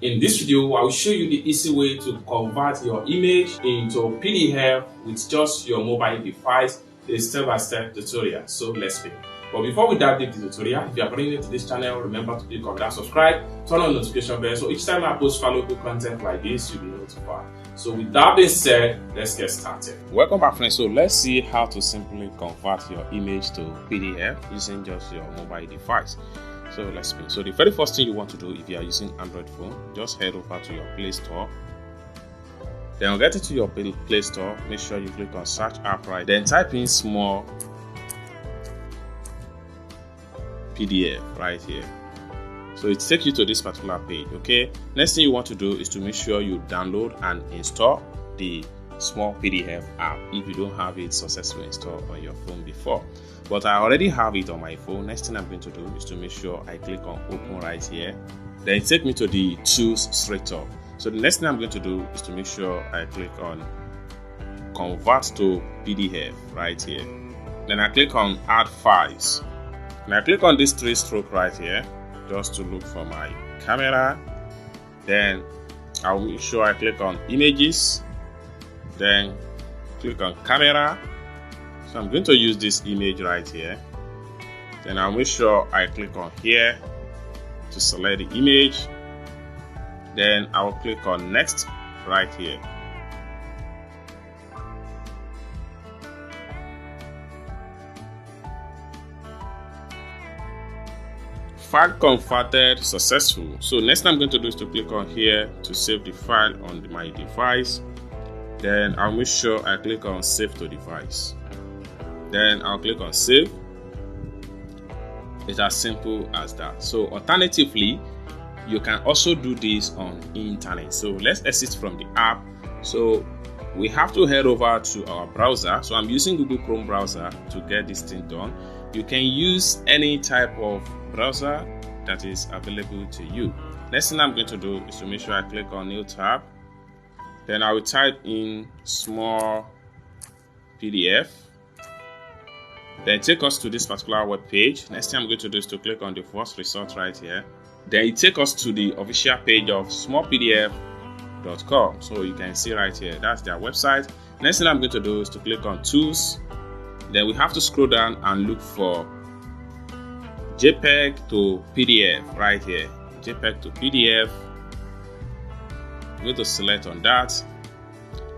In this video, I will show you the easy way to convert your image into PDF with just your mobile device, a step-by-step tutorial. So let's begin. But before we dive into the tutorial, if you are brand new to this channel, remember to click on that subscribe, turn on the notification bell, so each time I post valuable content like this, you'll be notified. So with that being said, let's get started. Welcome back, friends. So let's see how to simply convert your image to PDF using just your mobile device. So let's begin. So the very first thing you want to do if you are using Android phone, just head over to your Play Store. Then I'll get into your Play Store. Make sure you click on search app right. Then type in small PDF right here. So it takes you to this particular page. Okay. Next thing you want to do is to make sure you download and install the small PDF app if you don't have it successfully installed on your phone before. But I already have it on my phone. Next thing I'm going to do is to make sure I click on open right here. Then it takes me to the choose straight up. So the next thing I'm going to do is to make sure I click on convert to PDF right here. Then I click on add files. And I click on this 3-stroke right here just to look for my camera. Then I'll make sure I click on images. Then click on camera. So I'm going to use this image right here. Then I'll make sure I click on here to select the image. Then I'll click on next right here. File converted successful. So next thing I'm going to do is to click on here to save the file on my device. Then I'll make sure I click on save to device. Then I'll click on save. It's as simple as that. So alternatively, you can also do this on internet. So let's exit from the app. So we have to head over to our browser. So I'm using Google Chrome browser to get this thing done. You can use any type of browser that is available to you. Next thing I'm going to do is to make sure I click on new tab. Then I will type in small PDF. Then take us to this particular web page. Next thing I'm going to do is to click on the first result right here. Then it takes us to the official page of smallpdf.com. So you can see right here, that's their website. Next thing I'm going to do is to click on tools. Then we have to scroll down and look for JPEG to PDF right here. JPEG to PDF. I'm going to select on that.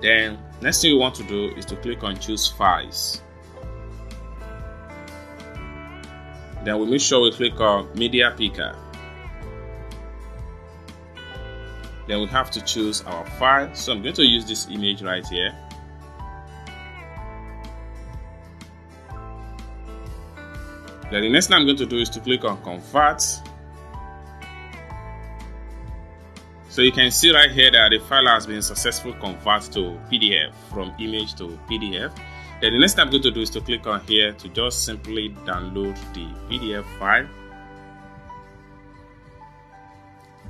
Then next thing you want to do is to click on choose files. Then we make sure we click on media picker. Then we have to choose our file. So I'm going to use this image right here. Then the next thing I'm going to do is to click on convert. So you can see right here that the file has been successfully converted to PDF, from image to PDF. Then the next thing I'm going to do is to click on here to just simply download the PDF file.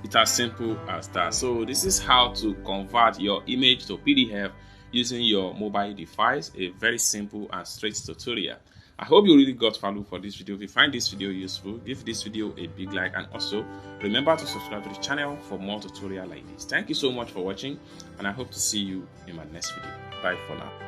It's as simple as that. So this is how to convert your image to PDF using your mobile device. A very simple and straight tutorial. I hope you really got value for this video. If you find this video useful, give this video a big like, and also remember to subscribe to the channel for more tutorials like this. Thank you so much for watching, and I hope to see you in my next video. Bye for now.